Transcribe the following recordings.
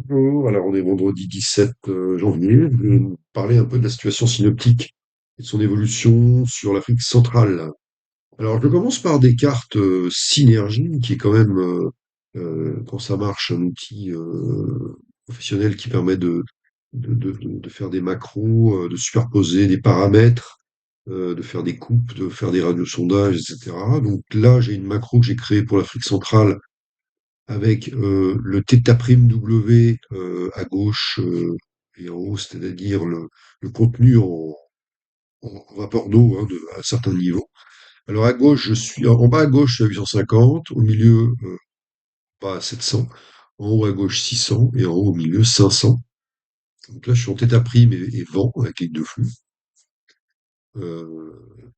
Bonjour, alors on est vendredi 17 janvier. Je vais vous parler un peu de la situation synoptique et de son évolution sur l'Afrique centrale. Alors je commence par des cartes Synergie, qui est quand même, quand ça marche, un outil professionnel qui permet de faire des macros, de superposer des paramètres, de faire des coupes, de faire des radiosondages, etc. Donc là, j'ai une macro que j'ai créée pour l'Afrique centrale avec le θ', à gauche et en haut, c'est-à-dire le contenu en vapeur d'eau, hein, à un certain niveau. Alors à gauche, je suis en bas à gauche, je suis à 850, au milieu, pas à 700, en haut à gauche 600 et en haut au milieu 500. Donc là, je suis en θ' et vent avec ligne de flux.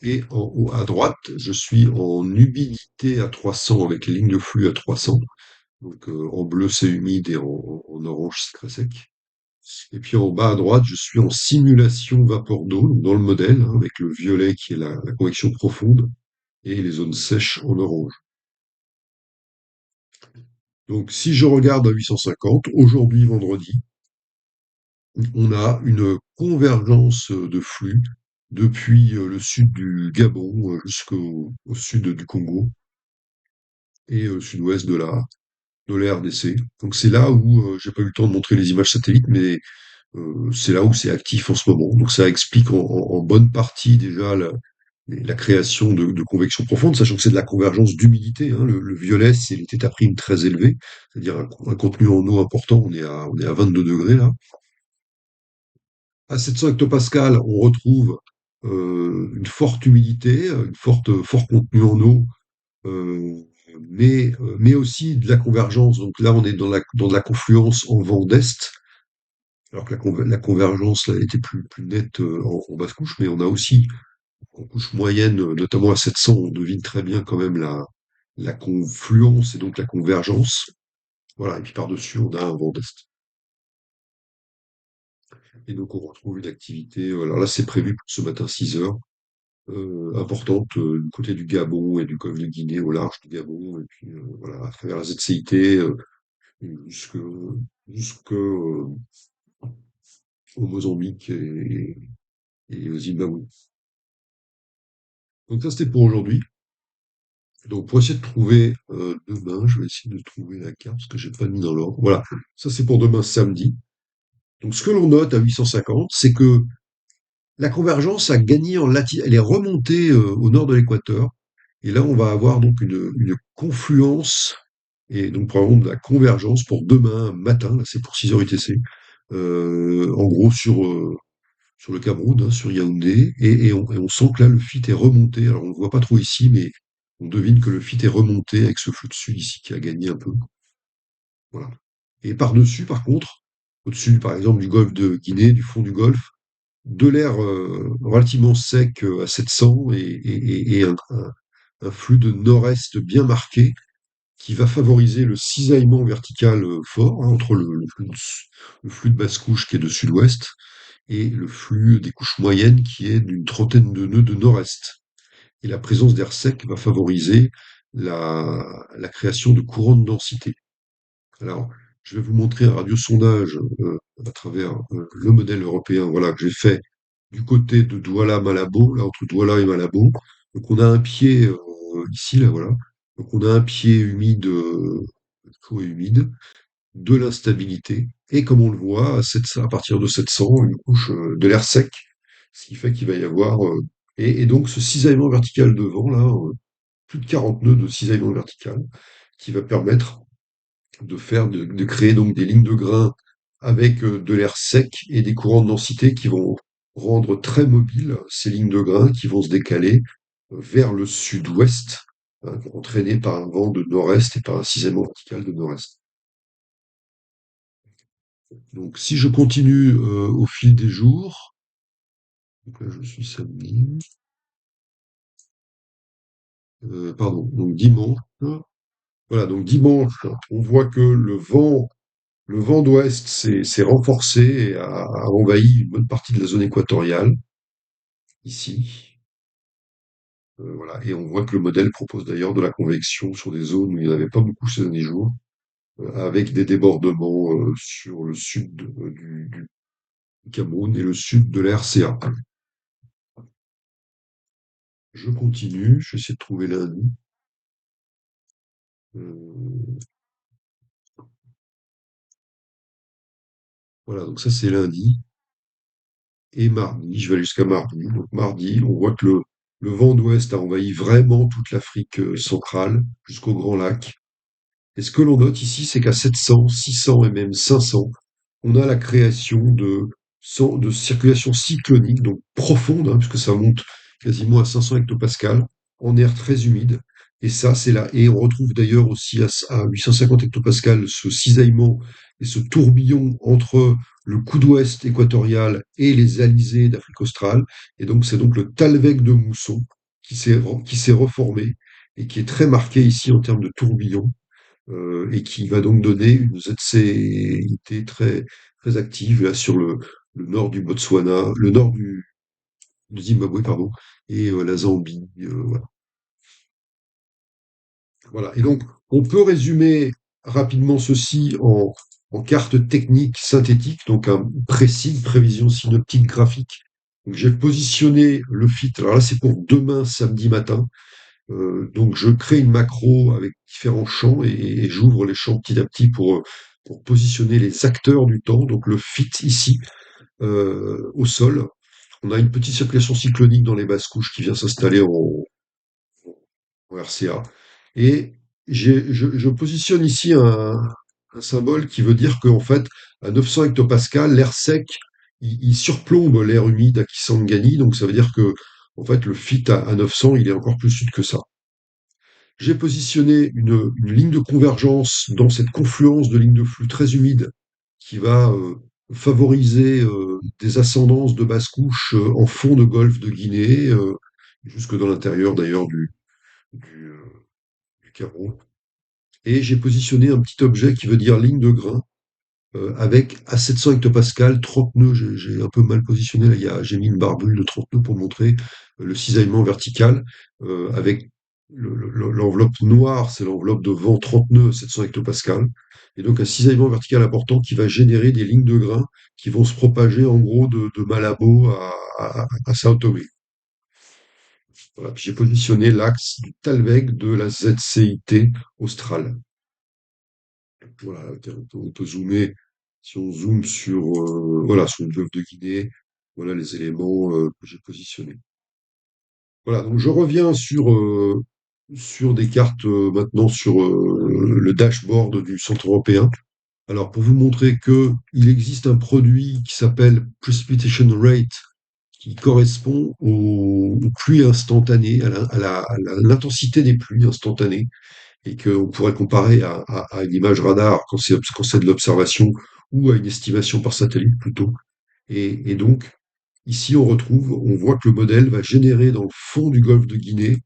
Et en haut à droite, je suis en humidité à 300 avec les lignes de flux à 300. Donc en bleu, c'est humide et en orange, c'est très sec. Et puis en bas à droite, je suis en simulation vapeur d'eau, donc dans le modèle, hein, avec le violet qui est la convection profonde et les zones sèches en orange. Donc si je regarde à 850, aujourd'hui vendredi, on a une convergence de flux depuis le sud du Gabon jusqu'au sud du Congo et au sud-ouest de la RDC. Donc c'est là où j'ai pas eu le temps de montrer les images satellites, mais c'est là où c'est actif en ce moment. Donc ça explique en bonne partie déjà la création de convection profonde, sachant que c'est de la convergence d'humidité, hein. Le violet, c'est les θ' très élevés, c'est-à-dire un contenu en eau important. On est à 22 degrés là. À 700 hectopascales, on retrouve une forte humidité, fort contenu en eau, euh, mais aussi de la convergence. Donc là, on est dans de la confluence en vent d'est, alors que la convergence là, était plus nette en basse couche, mais on a aussi en couche moyenne, notamment à 700, on devine très bien quand même la confluence et donc la convergence. Voilà, et puis par-dessus, on a un vent d'est. Et donc on retrouve une activité, alors là c'est prévu pour ce matin 6 heures, importante du côté du Gabon et du golfe de Guinée, au large du Gabon, et puis voilà, à travers la ZCIT, jusque, au Mozambique et au Zimbabwe. Donc ça c'était pour aujourd'hui. Donc pour essayer de trouver demain, je vais essayer de trouver la carte parce que j'ai pas mis dans l'ordre. Voilà, ça c'est pour demain samedi. Donc ce que l'on note à 850, c'est que la convergence a gagné en latitude, elle est remontée au nord de l'équateur. Et là, on va avoir donc une confluence et donc probablement de la convergence pour demain matin. Là, c'est pour 6 heures UTC. En gros sur le Cameroun, hein, sur Yaoundé, et on sent que là, le fit est remonté. Alors, on ne le voit pas trop ici, mais on devine que le fit est remonté avec ce flux de sud ici qui a gagné un peu. Voilà. Et par-dessus, par contre, au-dessus, par exemple, du golfe de Guinée, du fond du golfe, de l'air relativement sec à 700 et un flux de nord-est bien marqué qui va favoriser le cisaillement vertical fort, hein, entre le flux de basse couche qui est de sud-ouest et le flux des couches moyennes qui est d'une trentaine de nœuds de nord-est. Et la présence d'air sec va favoriser la création de courants de densité. Alors, je vais vous montrer un radiosondage à travers le modèle européen, voilà, que j'ai fait du côté de Douala-Malabo, là entre Douala et Malabo. Donc on a un pied ici, là, voilà. Donc on a un pied humide, chaud et humide, de l'instabilité, et comme on le voit, à partir de 700, une couche de l'air sec, ce qui fait qu'il va y avoir et donc ce cisaillement vertical devant, là, plus de 40 nœuds de cisaillement vertical, qui va permettre de créer donc des lignes de grain avec de l'air sec et des courants de densité qui vont rendre très mobiles ces lignes de grain qui vont se décaler vers le sud-ouest, hein, entraînés par un vent de nord-est et par un cisaillement vertical de nord-est. Donc si je continue au fil des jours, donc là je suis samedi, pardon, donc dimanche, voilà, donc dimanche, on voit que le vent d'ouest s'est renforcé et a envahi une bonne partie de la zone équatoriale, ici. Voilà. Et on voit que le modèle propose d'ailleurs de la convection sur des zones où il n'y en avait pas beaucoup ces derniers jours. avec des débordements sur le sud du Cameroun et le sud de la RCA. Je continue, je vais essayer de trouver lundi. Euh, voilà, donc ça c'est lundi. Et mardi, je vais aller jusqu'à mardi. Donc mardi, on voit que le vent d'ouest a envahi vraiment toute l'Afrique centrale, jusqu'au Grand Lac. Et ce que l'on note ici, c'est qu'à 700, 600 et même 500, on a la création de circulation cyclonique, donc profonde, hein, puisque ça monte quasiment à 500 hectopascales, en air très humide. Et ça, c'est là. Et on retrouve d'ailleurs aussi à 850 hectopascales ce cisaillement et ce tourbillon entre le coude ouest équatorial et les alizés d'Afrique australe. Et donc, c'est donc le Talweg de mousson qui s'est reformé et qui est très marqué ici en termes de tourbillon et qui va donc donner une ZCIT très, très active là sur le nord du Botswana, le nord du Zimbabwe, pardon, et la Zambie. Voilà. Voilà. Et donc, on peut résumer rapidement ceci en carte technique synthétique, donc un précis, prévision synoptique graphique. Donc, j'ai positionné le fit. Alors là, c'est pour demain, samedi matin. Donc je crée une macro avec différents champs et j'ouvre les champs petit à petit pour positionner les acteurs du temps. Donc le fit ici au sol. On a une petite circulation cyclonique dans les basses couches qui vient s'installer en RCA. Et je positionne ici un symbole qui veut dire qu'en fait, à 900 hectopascales, l'air sec, il surplombe l'air humide à Kisangani. Donc ça veut dire que en fait, le fit à 900, il est encore plus sud que ça. J'ai positionné une ligne de convergence dans cette confluence de lignes de flux très humides qui va favoriser des ascendances de basse couche en fond de golfe de Guinée, jusque dans l'intérieur d'ailleurs du, euh, du Cameroun. Et j'ai positionné un petit objet qui veut dire ligne de grain avec à 700 hectopascales, 30 nœuds, j'ai un peu mal positionné, là, j'ai mis une barbule de 30 nœuds pour montrer le cisaillement vertical, avec l'enveloppe noire, c'est l'enveloppe de vent 30 nœuds, 700 hectopascales, et donc un cisaillement vertical important qui va générer des lignes de grains qui vont se propager en gros de Malabo à Sao Tomé. Voilà. Puis j'ai positionné l'axe du Talweg de la ZCIT australe. Voilà, on peut zoomer. Si on zoome sur, voilà, sur le golfe de Guinée, voilà les éléments que j'ai positionnés. Voilà, donc je reviens sur des cartes maintenant sur le dashboard du Centre européen. Alors, pour vous montrer que il existe un produit qui s'appelle Precipitation Rate, qui correspond aux pluies instantanées, à l'intensité des pluies instantanées et qu'on pourrait comparer à une image radar quand c'est de l'observation ou à une estimation par satellite plutôt. Et donc, ici, on voit que le modèle va générer dans le fond du golfe de Guinée,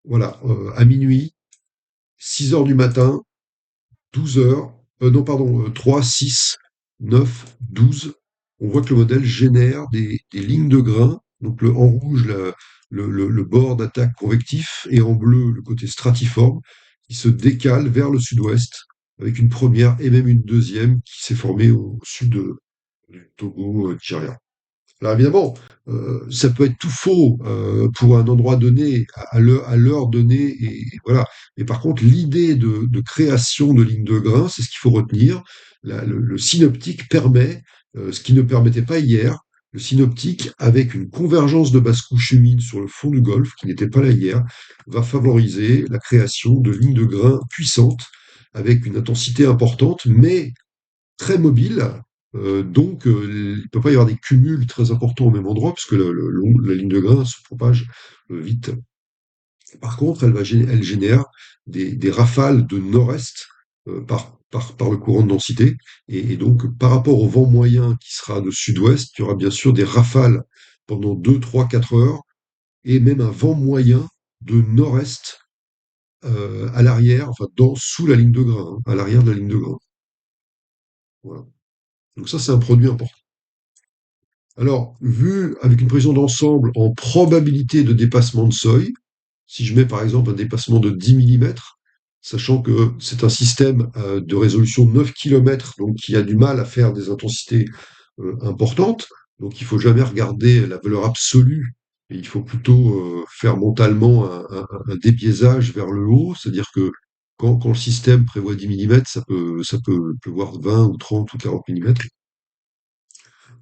voilà, à minuit, 6 heures du matin, 12 heures, non, pardon, 3, 6, 9, 12. On voit que le modèle génère des lignes de grains, donc en rouge, le bord d'attaque convectif, et en bleu, le côté stratiforme, qui se décale vers le sud-ouest, avec une première et même une deuxième qui s'est formée au sud du Togo, Nigeria. Alors évidemment, ça peut être tout faux pour un endroit donné, à l'heure donnée, et voilà. Mais par contre, l'idée de création de lignes de grains, c'est ce qu'il faut retenir. Le synoptique permet ce qui ne permettait pas hier. Le synoptique, avec une convergence de basses couches humides sur le fond du golfe, qui n'était pas là hier, va favoriser la création de lignes de grains puissantes, avec une intensité importante, mais très mobile. Il ne peut pas y avoir des cumuls très importants au même endroit, puisque la ligne de grain se propage vite. Par contre, elle génère des rafales de nord-est par le courant de densité. Et donc, par rapport au vent moyen qui sera de sud-ouest, il y aura bien sûr des rafales pendant 2, 3, 4 heures, et même un vent moyen de nord-est à l'arrière, enfin sous la ligne de grain, hein, à l'arrière de la ligne de grain. Voilà. Donc ça, c'est un produit important. Alors, vu avec une prévision d'ensemble en probabilité de dépassement de seuil, si je mets par exemple un dépassement de 10 mm, sachant que c'est un système de résolution de 9 km, donc qui a du mal à faire des intensités importantes. Donc il faut jamais regarder la valeur absolue, et il faut plutôt faire mentalement un débiaisage vers le haut, c'est-à-dire que quand le système prévoit 10 millimètres, ça peut pleuvoir 20 ou 30 ou 40 millimètres.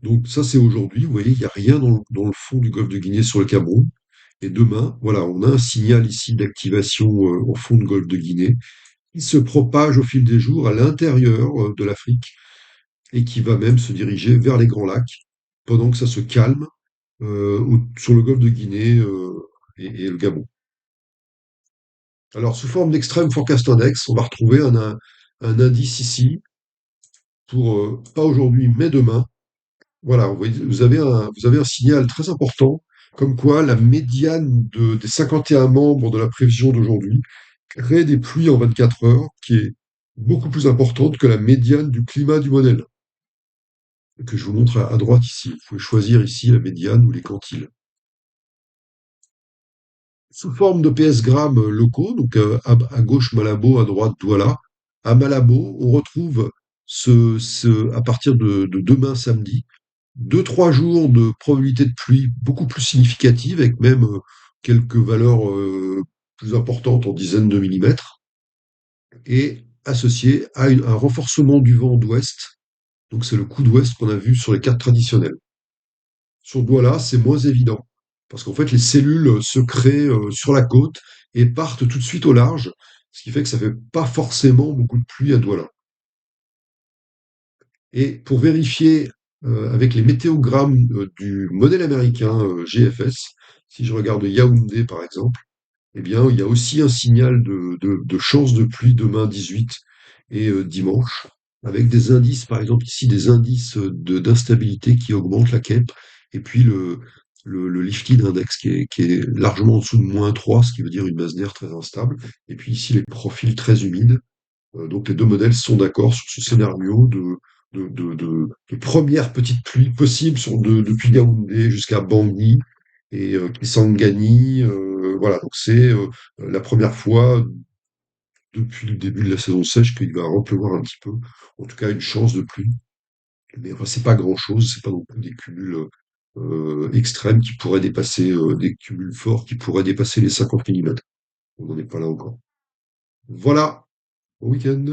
Donc ça, c'est aujourd'hui. Vous voyez, il n'y a rien dans le fond du golfe de Guinée sur le Cameroun. Et demain, voilà, on a un signal ici d'activation au fond du golfe de Guinée qui se propage au fil des jours à l'intérieur de l'Afrique et qui va même se diriger vers les Grands Lacs pendant que ça se calme sur le golfe de Guinée et le Gabon. Alors, sous forme d'extrême forecast index, on va retrouver un indice ici pour, pas aujourd'hui, mais demain. Voilà, vous avez un signal très important, comme quoi la médiane des 51 membres de la prévision d'aujourd'hui crée des pluies en 24 heures, qui est beaucoup plus importante que la médiane du climat du modèle, que je vous montre à droite ici. Vous pouvez choisir ici la médiane ou les quantiles. Sous forme de PS grammes locaux, donc à gauche Malabo, à droite Douala. À Malabo, on retrouve à partir de demain samedi, 2, 3 jours de probabilité de pluie beaucoup plus significative, avec même quelques valeurs plus importantes en dizaines de millimètres, et associé à un renforcement du vent d'ouest. Donc c'est le coup d'ouest qu'on a vu sur les cartes traditionnelles. Sur Douala, c'est moins évident, parce qu'en fait les cellules se créent sur la côte et partent tout de suite au large, ce qui fait que ça fait pas forcément beaucoup de pluie à Douala. Et pour vérifier avec les météogrammes du modèle américain GFS, si je regarde Yaoundé par exemple, eh bien il y a aussi un signal de chance de pluie demain 18 et dimanche, avec des indices, par exemple ici des indices d'instabilité qui augmentent la CAPE, et puis le lifted index qui est largement en dessous de -3, ce qui veut dire une masse d'air très instable, et puis ici les profils très humides. Donc les deux modèles sont d'accord sur ce scénario de première petite pluie possible depuis Yaoundé jusqu'à Bangui et Kisangani. Voilà, donc c'est la première fois depuis le début de la saison sèche qu'il va repleuvoir un petit peu. En tout cas, une chance de pluie. Mais enfin, c'est pas grand-chose, c'est pas non plus des cumuls extrêmes qui pourraient dépasser, des cumuls forts qui pourraient dépasser les 50 millimètres. On n'en est pas là encore. Voilà, bon week-end.